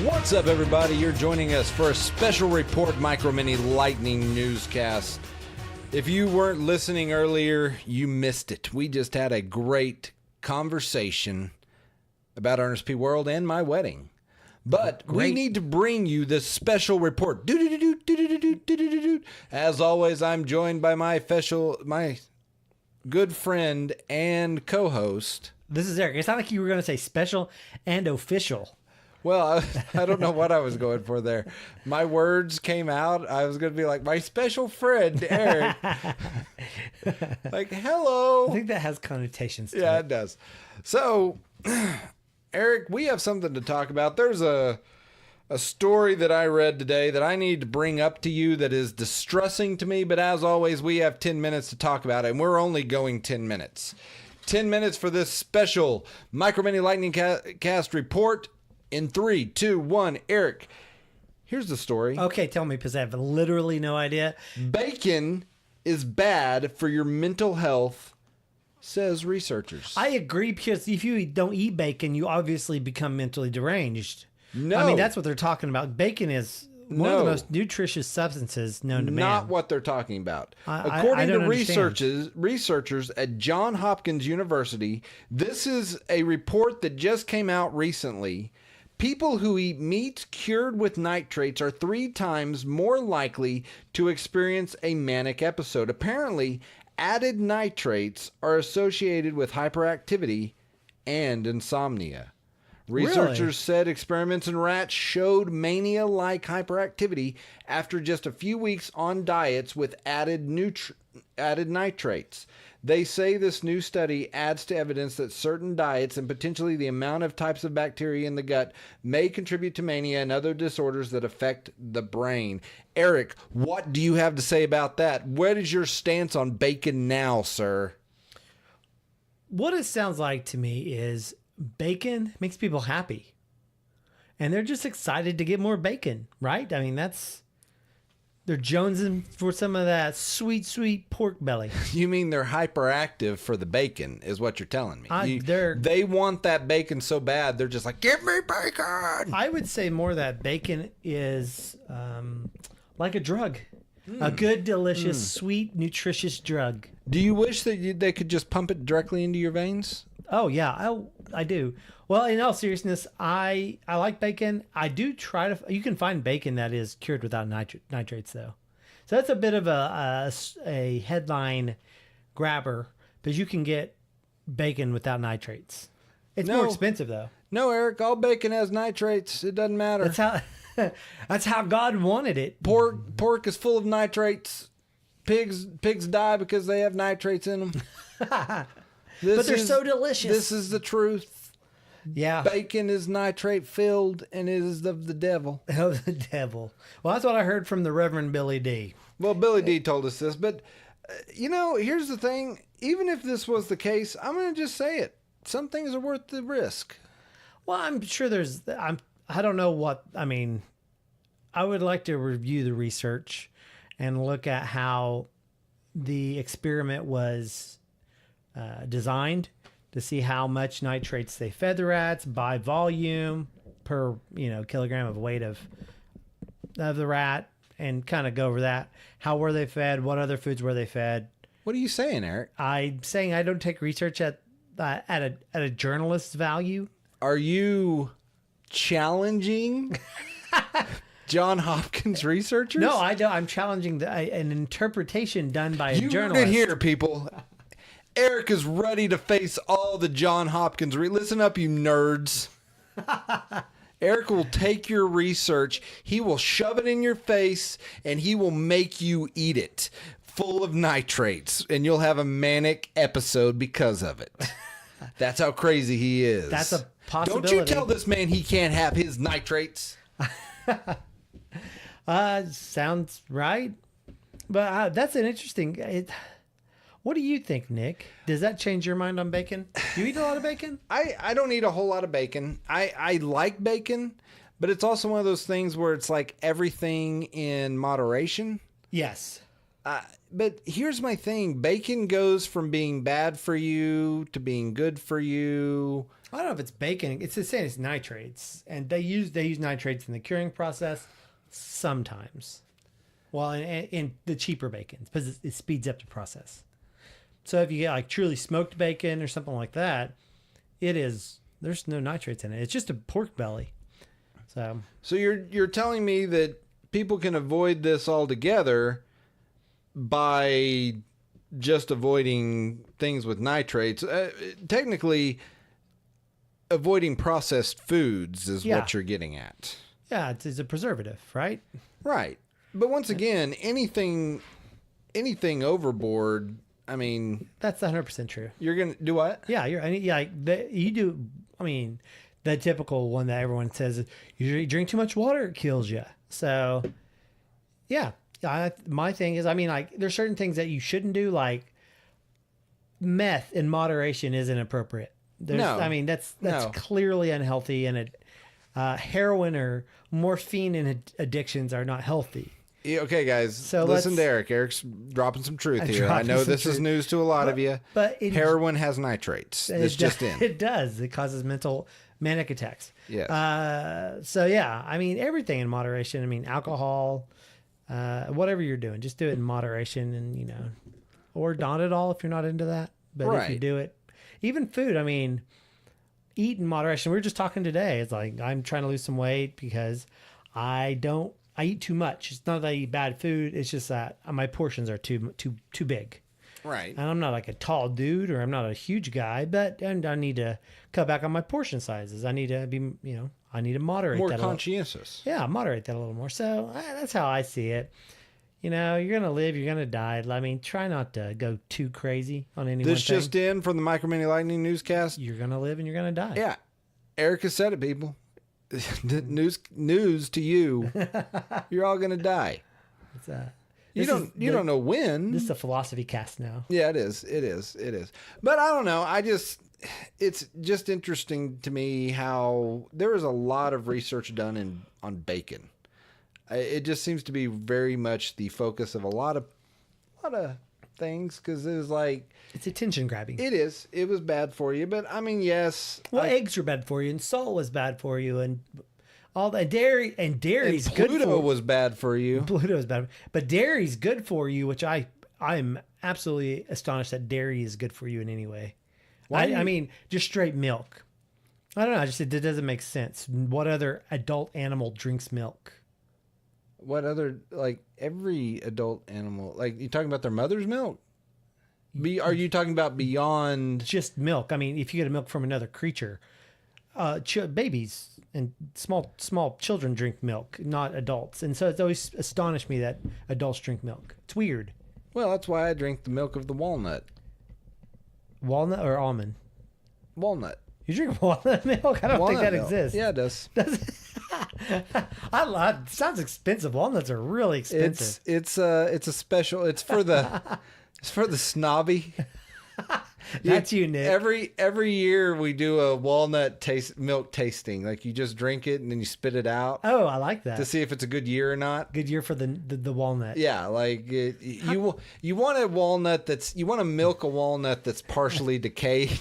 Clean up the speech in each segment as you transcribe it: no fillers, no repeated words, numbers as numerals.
What's up, everybody? You're joining us for a special report Micro Mini Lightning Newscast. If you weren't listening earlier, you missed it. We just had a great conversation about Ernest P. World and my wedding. But we need to bring you this special report. As always, I'm joined by my good friend and co-host. This is Eric. It's not like you were going to say special and official. Well, I don't know what I was going for there. My words came out. I was going to be like, my special friend, Eric. Like, hello. I think that has connotations to Yeah, it. it does. So, Eric, we have something to talk about. There's a story that I read today that I need to bring up to you that is distressing to me. But as always, we have 10 minutes to talk about it, and we're only going 10 minutes. 10 minutes for this special Micro Mini Lightning Cast report. In 3, 2, 1, Eric, here's the story. Okay, tell me, because I have literally no idea. Bacon is bad for your mental health, says researchers. I agree, because if you don't eat bacon, you obviously become mentally deranged. No. I mean, that's what they're talking about. Bacon is one of the most nutritious substances known to man. Not what they're talking about. I don't According to researchers at Johns Hopkins University, this is a report that just came out recently. People who eat meat cured with nitrates are 3 times more likely to experience a manic episode. Apparently, added nitrates are associated with hyperactivity and insomnia. Researchers said experiments in rats showed mania-like hyperactivity after just a few weeks on diets with added nitrates. They say this new study adds to evidence that certain diets and potentially the amount of types of bacteria in the gut may contribute to mania and other disorders that affect the brain. Eric, what do you have to say about that? What is your stance on bacon now, sir? What it sounds like to me is bacon makes people happy. And they're just excited to get more bacon, right? I mean, they're jonesing for some of that sweet, sweet pork belly. You mean they're hyperactive for the bacon, is what you're telling me. They want that bacon so bad, they're just like, give me bacon! I would say more that bacon is like a drug. A good, delicious, sweet, nutritious drug. Do you wish that they could just pump it directly into your veins? Oh, yeah, I do. Well, in all seriousness, I like bacon. I do try to... You can find bacon that is cured without nitrates, though. So that's a bit of a headline grabber, because you can get bacon without nitrates. It's more expensive, though. No, Eric, all bacon has nitrates. It doesn't matter. That's how God wanted it. Pork is full of nitrates. Pigs die because they have nitrates in them. But they're so delicious. This is the truth. Yeah. Bacon is nitrate filled and it is of the devil. Of the devil. Well, that's what I heard from the Reverend Billy D. Well, Billy D told us this, but here's the thing. Even if this was the case, I'm going to just say it. Some things are worth the risk. Well, I'm sure I don't know what, I mean, I would like to review the research and look at how the experiment was designed to see how much nitrates they fed the rats by volume per, kilogram of weight of the rat, and kind of go over that. How were they fed? What other foods were they fed? What are you saying, Eric? I'm saying I don't take research at a journalist's value. Are you challenging Johns Hopkins researchers? No, I don't. I'm challenging an interpretation done by a journalist. You heard it here, people. Eric is ready to face all the Johns Hopkins. Listen up, you nerds. Eric will take your research, he will shove it in your face, and he will make you eat it, full of nitrates, and you'll have a manic episode because of it. That's how crazy he is. That's a possibility. Don't you tell this man he can't have his nitrates. Sounds right. But that's an interesting... What do you think, Nick? Does that change your mind on bacon? Do you eat a lot of bacon? I don't eat a whole lot of bacon. I like bacon, but it's also one of those things where it's like everything in moderation. Yes. But here's my thing. Bacon goes from being bad for you to being good for you. I don't know if it's bacon. It's saying it's nitrates, and they use nitrates in the curing process sometimes. Well, in the cheaper bacons, because it speeds up the process. So if you get like truly smoked bacon or something like that, there's no nitrates in it. It's just a pork belly. So you're telling me that people can avoid this altogether by just avoiding things with nitrates. Technically, avoiding processed foods is what you're getting at. Yeah, it's a preservative, right? Right. But once again, anything overboard, I mean, that's 100% true. You're going to do what? Yeah, you do. I mean, the typical one that everyone says is you drink too much water, it kills you. So, yeah, my thing is, I mean, like there's certain things that you shouldn't do, like meth in moderation isn't appropriate. I mean, that's clearly unhealthy, and heroin or morphine and addictions are not healthy. Yeah, okay, guys, so listen to Eric. Eric's dropping some truth here. I know this is news to a lot of you, but heroin has nitrates. It's just in. It does. It causes manic attacks. Yes. So yeah, I mean, everything in moderation. I mean, alcohol, whatever you're doing, just do it in moderation, and or not at all if you're not into that. But if you do it, even food. I mean, eat in moderation. We were just talking today. It's like I'm trying to lose some weight because I eat too much. It's not that I eat bad food. It's just that my portions are too big. Right. And I'm not like a tall dude, or I'm not a huge guy, but I need to cut back on my portion sizes. I need to be, I need to moderate more that. More conscientious. Yeah, moderate that a little more. So that's how I see it. You're going to live, you're going to die. I mean, try not to go too crazy on any one thing. This just in from the Micro Mini Lightning Newscast. You're going to live and you're going to die. Yeah. Erica said it, people. news to you. You're all going to die. You don't know when. This is a philosophy cast now. Yeah, it is. But I don't know. It's just interesting to me how there is a lot of research done on bacon. It just seems to be very much the focus of a lot of things, because it was like, it's attention grabbing. It is. It was bad for you, but I mean, yes. Well, eggs were bad for you, and salt was bad for you, and all that dairy's good for you. Pluto was bad for you. Pluto is bad, but dairy's good for you, which I'm absolutely astonished that dairy is good for you in any way. I mean, just straight milk. I don't know. It doesn't make sense. What other adult animal drinks milk? What other, like every adult animal, like you talking about their mother's milk? Are you talking about beyond just milk? I mean, if you get milk from another creature, babies and small children drink milk, not adults. And so it's always astonished me that adults drink milk. It's weird. Well, that's why I drink the milk of the walnut. Walnut or almond? Walnut. You drink walnut milk? I don't think that exists. Yeah, it does. It sounds expensive. Walnuts are really expensive. It's a special. It's for the snobby. That's you, Nick. Every year we do a walnut milk tasting. Like you just drink it and then you spit it out. Oh, I like that. To see if it's a good year or not. Good year for the walnut. Yeah, like you want a walnut you want to milk a walnut that's partially decayed.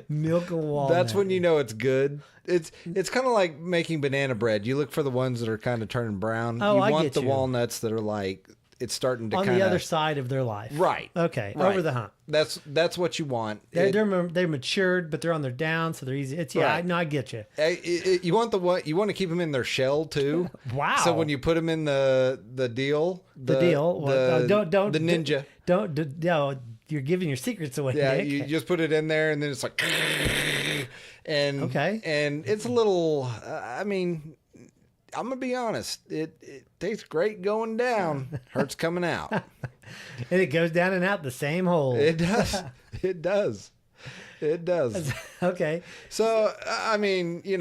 Milk a walnut. That's when you know it's good. It's kind of like making banana bread. You look for the ones that are kind of turning brown. Oh, I want the walnuts that are like it's starting to on the other side of their life. Right. Okay. Right. Over the hump. That's what you want. They're matured, but they're on their down, so they're easy. I get you. You want you want to keep them in their shell too. Wow. So when you put them in the ninja. Don't you're giving your secrets away. Yeah, Nick. you just put it in there, and then it's like, and it's a little. I mean, I'm gonna be honest. It tastes great going down, hurts coming out, and it goes down and out the same hole. It does. It does. It does. Okay. So I mean, you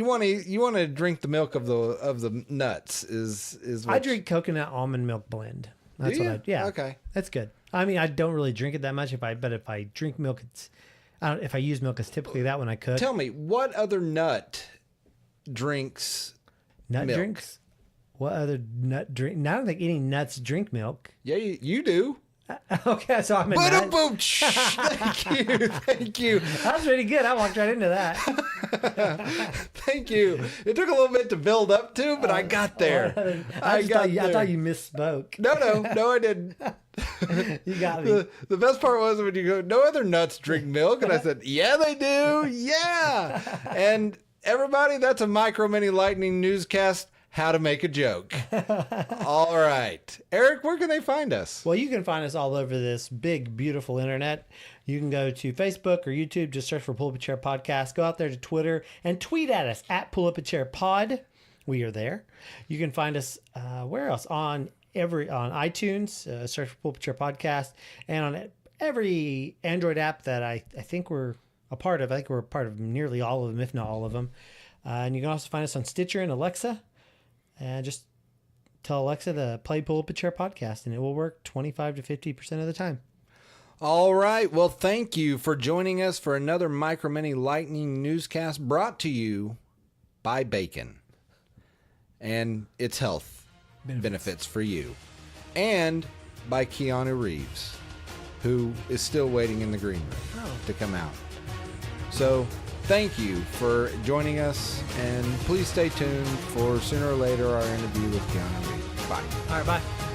want to drink the milk of the nuts is. I drink coconut almond milk blend. That's what I. Yeah. Okay. That's good. I mean, I don't really drink it that much. But if I drink milk, if I use milk, it's typically that when I cook. Tell me, what other nut drinks milk? Drinks? What other nut drink? I don't think any nuts drink milk. Yeah, you do. Okay, so I'm a Boom, nut. boom. Thank you. Thank you. That was pretty good. I walked right into that. Thank you. It took a little bit to build up to, but I got there. I thought you misspoke. No, I didn't. You got me. The best part was when you go, no other nuts drink milk. And I said, yeah, they do. Yeah. And everybody, that's a Micro Mini Lightning Newscast, how to make a joke. All right. Eric, where can they find us? Well, you can find us all over this big, beautiful internet. You can go to Facebook or YouTube, just search for Pull Up a Chair Podcast. Go out there to Twitter and tweet at us at Pull Up a Chair Pod. We are there. You can find us where else? On iTunes, search for Pull Up a Chair Podcast, and on every Android app that I think we're a part of. I think we're a part of nearly all of them, if not all of them. And you can also find us on Stitcher and Alexa. And just tell Alexa to play Pull Up a Chair Podcast, and it will work 25 to 50% of the time. All right. Well, thank you for joining us for another Micro Mini Lightning Newscast brought to you by bacon and its health benefits for you, and by Keanu Reeves, who is still waiting in the green room to come out. So thank you for joining us, and please stay tuned for sooner or later our interview with Keanu Reeves. Bye. All right, bye.